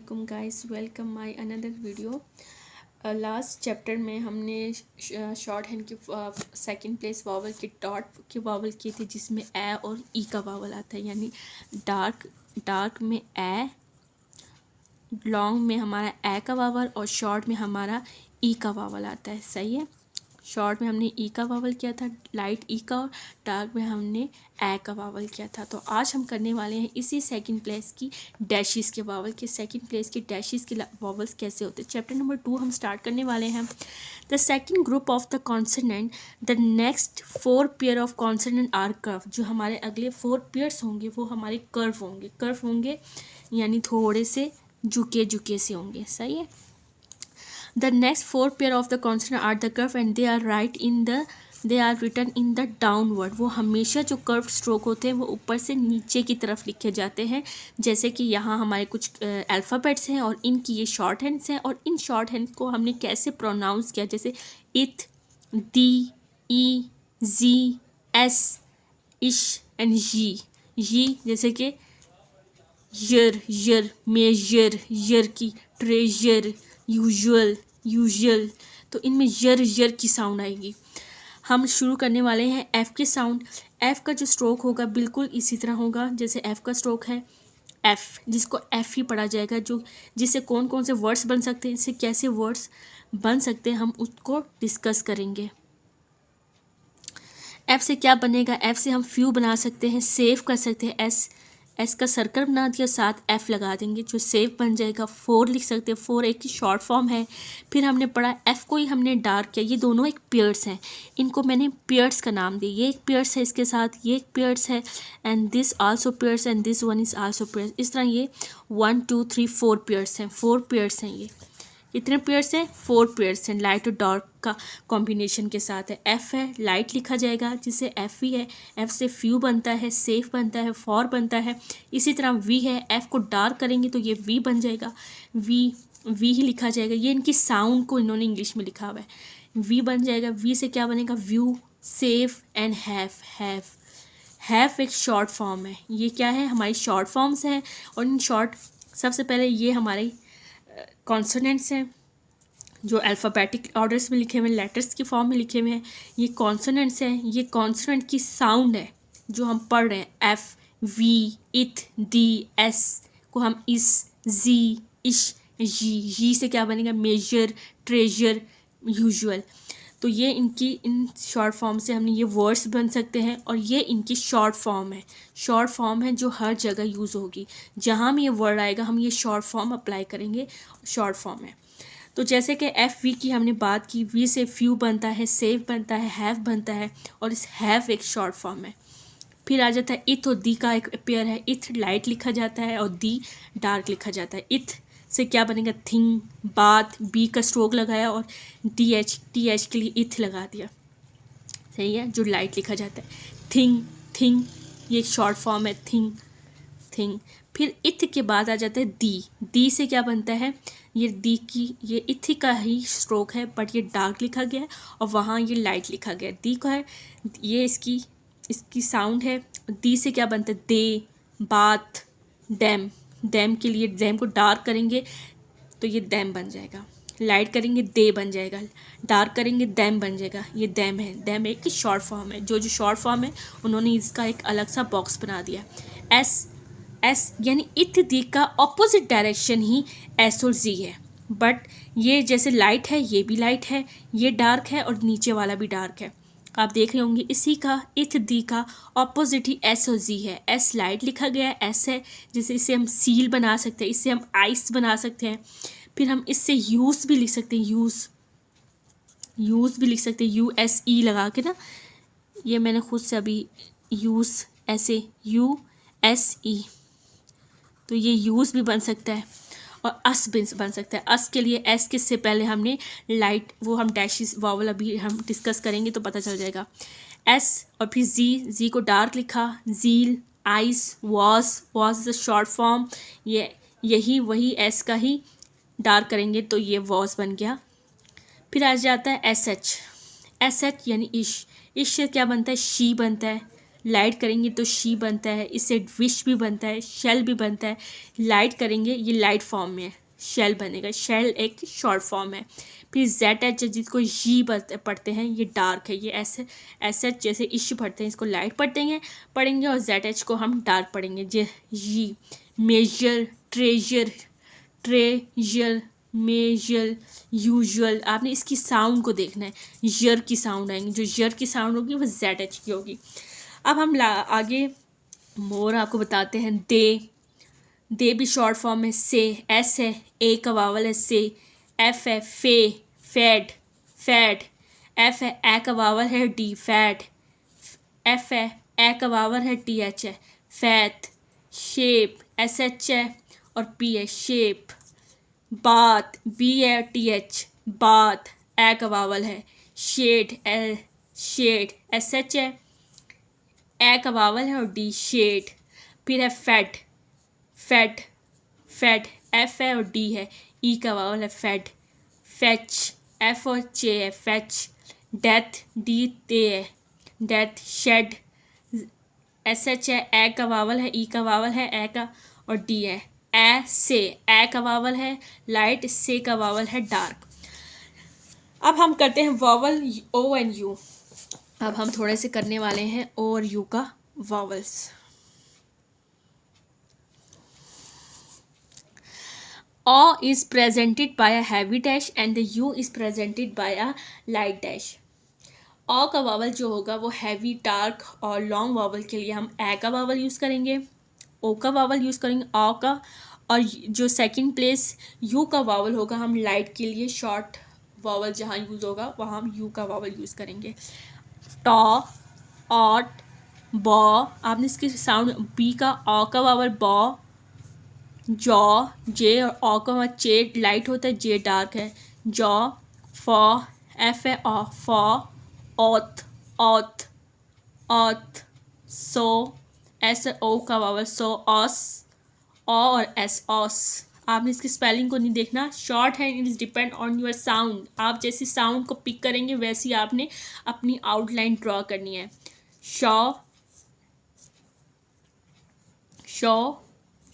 अस्सलामुअलैकुम guys, welcome my another video. Last chapter में हमने शॉर्ट हैंड की सेकंड प्लेस वावल की डॉट की वावल की थी, जिसमें ए और ई का वावल आता है। यानी डार्क में ए, लॉन्ग में हमारा ए का वावल और शॉर्ट में हमारा ई का वावल आता है। सही है। शॉर्ट में हमने ई का वावल किया था, लाइट ई का, और डार्क में हमने ए का वावल किया था। तो आज हम करने वाले हैं इसी सेकंड प्लेस की डैशिस के वावल के, सेकंड प्लेस की डैशिस के वावल्स कैसे होते हैं। चैप्टर नंबर 2 हम स्टार्ट करने वाले हैं। The second group of the consonant, the next 4 pair of consonant are curve. जो हमारे अगले 4 पेयर्स होंगे वो हमारे कर्व होंगे यानी थोड़े से झुके से होंगे। सही है। The next 4 pair of the consonant are the curve and they are written in the downward। वो हमेशा जो कर्व स्ट्रोक होते हैं वो ऊपर से नीचे की तरफ लिखे जाते हैं। जैसे कि यहाँ हमारे कुछ अल्फ़ाबेट्स हैं और इनकी ये शॉर्ट हैंड्स हैं, और इन शॉर्ट हैंड्स को हमने कैसे प्रोनाउंस किया, जैसे इथ, दी, ई, जी, एस, इश एंड जी। जैसे कि यर, मेजर, यर की, ट्रेजर, यूजुअल। तो इनमें यर की साउंड आएगी। हम शुरू करने वाले हैं एफ़ के साउंड। एफ़ का जो स्ट्रोक होगा बिल्कुल इसी तरह होगा जैसे एफ़ का स्ट्रोक है। एफ़, जिसको एफ़ ही पढ़ा जाएगा, जिससे कौन कौन से वर्ड्स बन सकते हैं, इससे कैसे वर्ड्स बन सकते हैं, हम उसको डिस्कस करेंगे। एफ़ से क्या बनेगा, एफ़ से हम फ्यू बना सकते हैं, सेव कर सकते हैं। एस का सर्कल बना दिया, साथ एफ़ लगा देंगे, जो सेव बन जाएगा। 4 लिख सकते हैं, 4 एक की शॉर्ट फॉर्म है। फिर हमने पढ़ा एफ़ को ही हमने डार्क किया। ये दोनों एक पेयर्स हैं, इनको मैंने पेयर्स का नाम दिया। ये एक पेयर्स है, इसके साथ ये एक पेयर्स है, and this also pairs and this one is also pairs. इस तरह ये 1 2 3 4 पेयर्स हैं। 4 पेयर्स हैं। ये कितने पेयर्स हैं, 4 पेयर्स हैं। लाइट और डार्क का कॉम्बिनेशन के साथ है। एफ़ है, लाइट लिखा जाएगा जिसे एफ़ ही है। एफ़ से फ्यू बनता है, सेफ बनता है, फॉर बनता है। इसी तरह वी है, एफ़ को डार्क करेंगे तो ये वी बन जाएगा, वी ही लिखा जाएगा। ये इनकी साउंड को इन्होंने इंग्लिश में लिखा हुआ है, वी बन जाएगा। वी से क्या बनेगा, व्यू, सेफ एंड हैव एक शॉर्ट फॉर्म है। ये क्या है, हमारी शॉर्ट फॉर्म्स हैं। और इन शॉर्ट, सबसे पहले ये हमारे कॉन्सोनेंट्स हैं जो अल्फ़ाबेटिक ऑर्डर्स में लिखे हुए हैं, लेटर्स की फॉर्म में लिखे हुए हैं। ये कॉन्सोनेंट्स हैं, ये कॉन्सोनेंट की साउंड है जो हम पढ़ रहे हैं। एफ़, वी, इथ, दी, एस को हम इस, जी, इश, जी से क्या बनेगा, मेजर, ट्रेजर, यूजुअल। तो ये इन शॉर्ट फॉर्म से हमने ये वर्ड्स बन सकते हैं, और ये इनकी शॉर्ट फॉर्म है जो हर जगह यूज़ होगी। जहाँ भी ये वर्ड आएगा हम ये शॉर्ट फॉर्म अप्लाई करेंगे, शॉर्ट फॉर्म है। तो जैसे कि एफ़, वी की हमने बात की, वी से फ्यू बनता है, सेव बनता है, हैव बनता है, और इस हैव एक शॉर्ट फॉर्म है। फिर आ जाता है इथ और दी का एक पेयर है। इथ लाइट लिखा जाता है और दी डार्क लिखा जाता है। इथ से क्या बनेगा, थिंग, बात, बी का स्ट्रोक लगाया और टी एच के लिए इथ लगा दिया। सही है, जो लाइट लिखा जाता है। थिंग ये एक शॉर्ट फॉर्म है, थिंग। फिर इथ के बाद आ जाता है दी से क्या बनता है, ये दी की, ये इथ का ही स्ट्रोक है, बट ये डार्क लिखा गया है और वहाँ ये लाइट लिखा गया है। दी का है, ये इसकी साउंड है। दी से क्या बनता है, दे, बात, डैम के लिए डैम को डार्क करेंगे तो ये डैम बन जाएगा। लाइट करेंगे दे बन जाएगा, डार्क करेंगे डैम बन जाएगा। ये डैम है, डैम एक शॉर्ट फॉर्म है। जो शॉर्ट फॉर्म है उन्होंने इसका एक अलग सा बॉक्स बना दिया। एस यानी इथ दी का ऑपोजिट डायरेक्शन ही एस और जी है, बट ये जैसे लाइट है, ये भी लाइट है, ये डार्क है और नीचे वाला भी डार्क है। आप देख रहे होंगे इसी का इथ दी का ऑपोजिट ही एस और जी है। एस लाइट लिखा गया है, एस है, जैसे इसे हम सील बना सकते हैं, इससे हम आइस बना सकते हैं। फिर हम इससे यूज़ भी लिख सकते हैं, यूज़ भी लिख सकते हैं, USE लगा के ना। ये मैंने खुद से अभी यूज़, ऐसे USE, तो ये यूज़ भी बन सकता है और अस भी बन सकता है। अस के लिए एस के से पहले हमने लाइट, वो हम डैशिस वावल अभी हम डिस्कस करेंगे तो पता चल जाएगा। एस और फिर जी को डार्क लिखा, zeal, ice, was is a short form, यही वही एस का ही डार्क करेंगे तो ये वॉज बन गया। फिर आ जाता है एस एच यानी इश से क्या बनता है, शी बनता है, लाइट करेंगे तो शी बनता है, इससे विश भी बनता है, शेल भी बनता है। लाइट करेंगे ये लाइट फॉर्म में है, शेल बनेगा, शेल एक शॉर्ट फॉर्म है। फिर जेड एच जिसको जी पढ़ते हैं ये डार्क है, ये ऐसे ऐसे जैसे इश पढ़ते हैं इसको लाइट पढ़ेंगे और जेड एच को हम डार्क पढ़ेंगे। J G measure, treasure, treasure, measure, usual. आपने इसकी साउंड को देखना है, यर की साउंड आएंगी, जो यर की साउंड होगी वो जेड एच की होगी। अब हम आगे मोर आपको बताते हैं। दे भी शॉर्ट फॉर्म है, से, एस है, ए का वावल है से, एफ है फे, फैड, फैड, एफ है ए का वावल है डी, फैड, एफ है ए का वावल है टी एच है, फैथ, शेप, एस एच है और पी है, शेप, बात, बी है टी एच, बात, ए का वावल है, शेड, शेड, एस एच है, ए का वावल है और डी, शेड। फिर है फैट, फैट, फैट, एफ है और डी है, ई का वावल है, फैट, फैच, एफ और चे है, फैच, डेथ, डी ते है, डेथ, शेड, एस एच है, ए का वावल है, ई का वावल है, ए का और डी है, ए से, ए का वावल है लाइट, से का वावल है डार्क। अब हम करते हैं वावल ओ एंड यू। अब हम थोड़े से करने वाले हैं ओ और यू का vowels. O is presented by a heavy dash and the U is presented by a light dash. O का वावल जो होगा वो हैवी, डार्क और लॉन्ग वावल के लिए हम ए का वावल यूज़ करेंगे, ओ का वावल यूज़ करेंगे ओ का, और जो सेकंड प्लेस यू का वावल होगा हम लाइट के लिए शॉर्ट वावल जहाँ यूज़ होगा वहाँ हम यू का वावल यूज़ करेंगे। टॉ, ऑट, बॉ, आपने इसकी साउंड बी का ओ का वावल बॉ, जॉ, जे और ओ का चे लाइट होता है, जे डार्क है, जॉ, फॉ, एफ है ऑ, फॉ, ऑथ, ऑथ, ऑथ, सो, एस ओ का वावल सो, ऑस, ओ और एस, ऑस। आपने इसकी स्पेलिंग को नहीं देखना, शॉर्ट है, it is depend on your sound. आप जैसी साउंड को पिक करेंगे वैसी आपने अपनी आउटलाइन ड्रॉ करनी है। Shaw, shaw,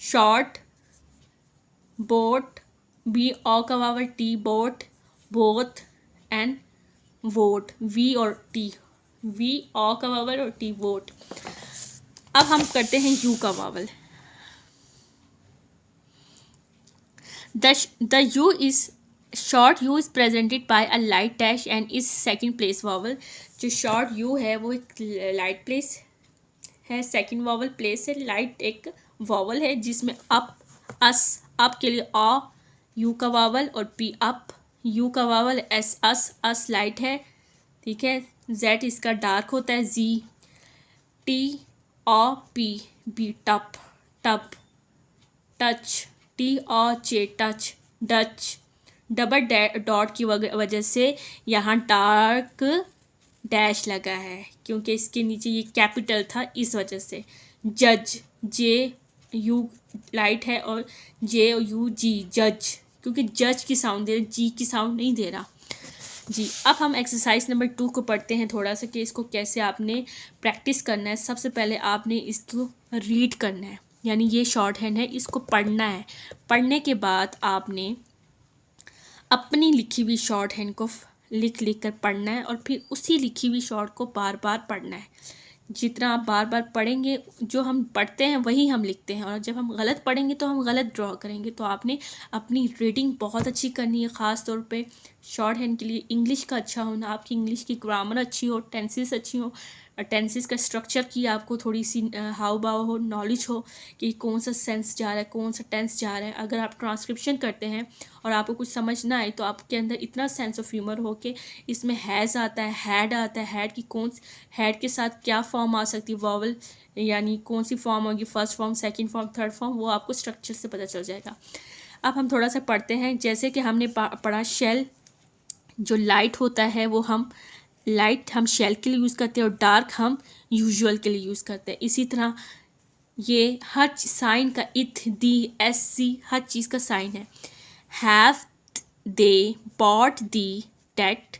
short, boat, B O का vowel T, boat, both and vote, V और टी, वी ओ का वावल और टी, वोट। अब हम करते हैं यू का vowel. The U is short U is presented by a light dash and is second place vowel। जो short U है वो एक light place है, second vowel place है, light एक vowel है जिसमें up, us, up के लिए a, U का vowel और p up, U का vowel, s us light है, ठीक है। z इसका dark होता है, z, t o p b टप, टप, टच, टी और चे टच, डच, डबल डॉट की वजह से यहाँ डार्क डैश लगा है क्योंकि इसके नीचे ये कैपिटल था इस वजह से। जज, जे यू लाइट है और जे यू जी, जज, क्योंकि जज की साउंड दे रहा, जी की साउंड नहीं दे रहा जी। अब हम एक्सरसाइज नंबर 2 को पढ़ते हैं थोड़ा सा कि इसको कैसे आपने प्रैक्टिस करना है। सबसे पहले आपने इसको रीड करना है, यानी ये शॉर्ट हैंड है, इसको पढ़ना है। पढ़ने के बाद आपने अपनी लिखी हुई शॉर्ट हैंड को लिख कर पढ़ना है और फिर उसी लिखी हुई शॉर्ट को बार बार पढ़ना है। जितना आप बार बार पढ़ेंगे, जो हम पढ़ते हैं वही हम लिखते हैं, और जब हम गलत पढ़ेंगे तो हम गलत ड्रॉ करेंगे। तो आपने अपनी रीडिंग बहुत अच्छी करनी है, ख़ास तौर पे शॉर्ट हैंड के लिए इंग्लिश का अच्छा होना, आपकी इंग्लिश की ग्रामर अच्छी हो, टेंसेस अच्छी हो, टेंसेस का स्ट्रक्चर की आपको थोड़ी सी हाव भाव हो, नॉलेज हो कि कौन सा सेंस जा रहा है, कौन सा टेंस जा रहा है। अगर आप ट्रांसक्रिप्शन करते हैं और आपको कुछ समझ ना आए तो आपके अंदर इतना सेंस ऑफ ह्यूमर हो कि इसमें हैज़ आता है, हैड आता है, हैड की हैड के साथ क्या फॉर्म आ सकती है, वॉवल यानी कौन सी फॉर्म होगी, first form, second form, third form, वो आपको स्ट्रक्चर से पता चल जाएगा। अब हम थोड़ा सा पढ़ते हैं। जैसे कि हमने पढ़ा शेल, जो लाइट होता है वो हम लाइट हम शेल के लिए यूज़ करते हैं और डार्क हम यूजुअल के लिए यूज़ करते हैं। इसी तरह ये हर साइन का इथ, दी, एस, सी, हर चीज़ का साइन है। Have they bought the debt,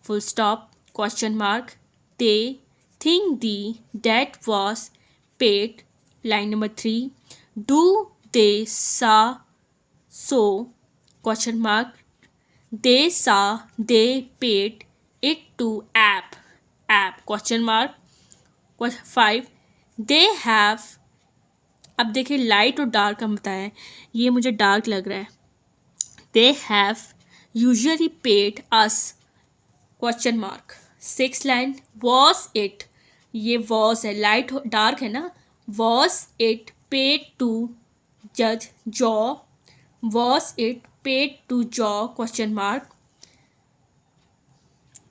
full stop, question mark, they, think the debt was paid. Line number 3. Do they saw so? Question mark. They saw they paid it to app. App question mark. 5. They have. अब देखिए light और dark हम बताएं, ये मुझे dark लग रहा है. They have usually paid us question mark. 6 line. Was it, ये was है, लाइट डार्क है ना. Was it paid to judge Joe? Was it paid to Joe question mark.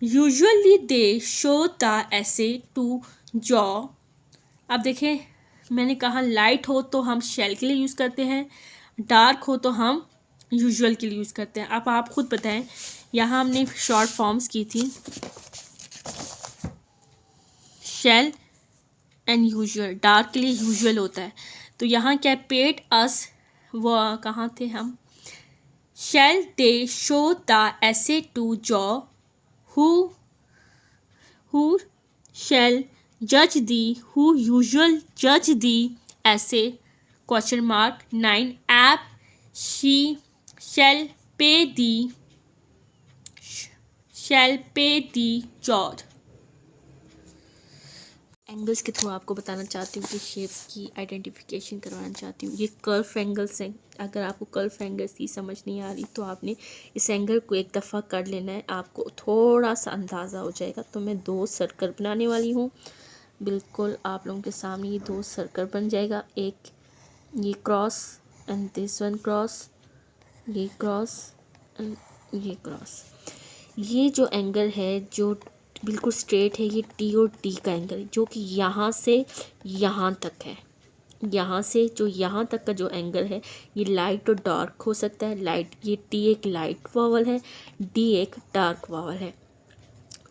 Usually they show the essay to Joe. अब देखें मैंने कहा light हो तो हम शेल के लिए यूज़ करते हैं, डार्क हो तो हम यूजुअल के लिए यूज़ करते हैं. अब आप खुद बताएं, यहाँ हमने शॉर्ट फॉर्म्स की थी शेल एंड यूजुअल. डार्क के लिए यूजुअल होता है, तो यहाँ क्या पेड अस, वो कहाँ थे हम. Shall they show the essay to jaw, who shall judge the, who usual judge the essay question mark. 9 app she shall pay the judge. Angles के थ्रू आपको बताना चाहती हूँ कि शेप्स की आइडेंटिफिकेशन करवाना चाहती हूँ. ये कर्व एंगल्स हैं. अगर आपको कर्व एंगल्स की समझ नहीं आ रही तो आपने इस एंगल को एक दफ़ा कर लेना है, आपको थोड़ा सा अंदाज़ा हो जाएगा. तो मैं 2 सर्कल बनाने वाली हूँ. बिल्कुल आप लोगों के सामने ये 2 सर्कल बन जाएगा. एक ये cross and this one cross, ये क्रॉस एंड ये क्रॉस. ये जो एंगल है जो बिल्कुल स्ट्रेट है, ये टी और टी का एंगल है, जो कि यहाँ से यहाँ तक है. यहाँ से जो यहाँ तक का जो एंगल है ये लाइट और डार्क हो सकता है. लाइट, ये टी एक लाइट वावल है, डी एक डार्क वावल है.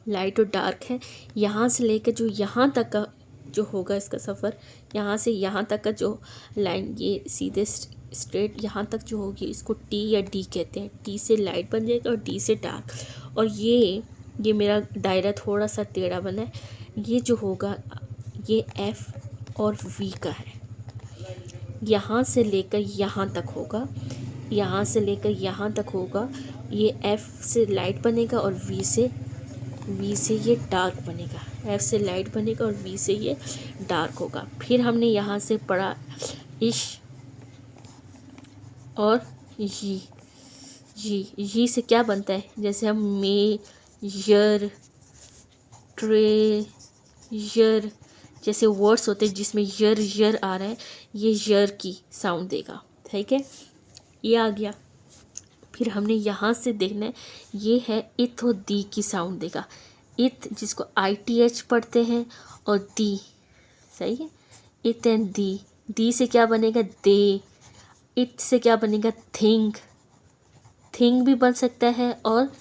लाइट और डार्क है. यहाँ से लेकर जो यहाँ तक का जो होगा इसका सफ़र, यहाँ से यहाँ तक का जो लाइन ये सीधे स्ट्रेट यहाँ तक जो होगी इसको टी या डी कहते हैं. टी से लाइट बन जाएगा और डी से डार्क. और ये मेरा दायरा थोड़ा सा टेढ़ा बना है. ये जो होगा ये एफ़ और वी का है. यहाँ से लेकर यहाँ तक होगा, यहाँ से लेकर यहाँ तक होगा. ये एफ़ से लाइट बनेगा और वी से ये डार्क बनेगा. एफ़ से लाइट बनेगा और वी से ये डार्क होगा. फिर हमने यहाँ से पढ़ा इश और ये से क्या बनता है, जैसे हम मे यर ट्रे यर जैसे वर्ड्स होते हैं जिसमें यर आ रहा है, ये यर की साउंड देगा. ठीक है, ये आ गया. फिर हमने यहाँ से देखना है, ये है इथ और दी की साउंड देगा. इथ जिसको ITH पढ़ते हैं और दी. सही है, इथ एंड दी. दी से क्या बनेगा दे. इथ से क्या बनेगा थिंक. थिंग भी बन सकता है और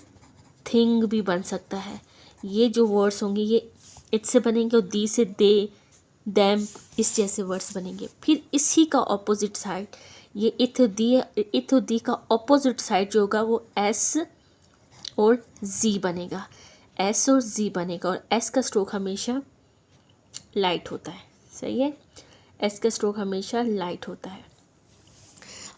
थिंग भी बन सकता है. ये जो वर्ड्स होंगे ये इट से बनेंगे और दी से दे दैम इस जैसे वर्ड्स बनेंगे. फिर इसी का ऑपोजिट साइड, ये इथ दी का ऑपोजिट साइड जो होगा वो एस और जी बनेगा. एस और जी बनेगा और एस का स्ट्रोक हमेशा लाइट होता है. सही है, एस का स्ट्रोक हमेशा लाइट होता है.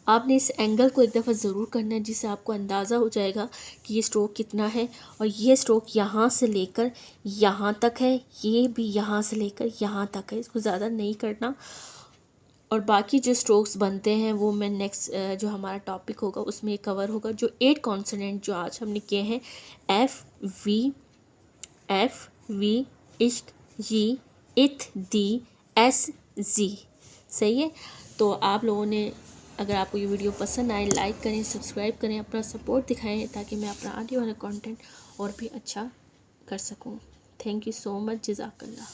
आपने इस एंगल को एक दफ़ा ज़रूर करना है जिससे आपको अंदाज़ा हो जाएगा कि ये स्ट्रोक कितना है. और ये स्ट्रोक यहाँ से लेकर यहाँ तक है, ये भी यहाँ से लेकर यहाँ तक है. इसको ज़्यादा नहीं करना. और बाकी जो स्ट्रोक्स बनते हैं वो मैं नेक्स्ट जो हमारा टॉपिक होगा उसमें कवर होगा. जो 8 कॉन्सोनेंट जो आज हमने किए हैं, एफ वी इश्क जी इथ दी एस जी. सही है. तो आप लोगों ने, अगर आपको ये वीडियो पसंद आए, लाइक करें, सब्सक्राइब करें, अपना सपोर्ट दिखाएं ताकि मैं अपना आगे वाला कंटेंट और भी अच्छा कर सकूं. Thank you so much. जज़ाकल्लाह.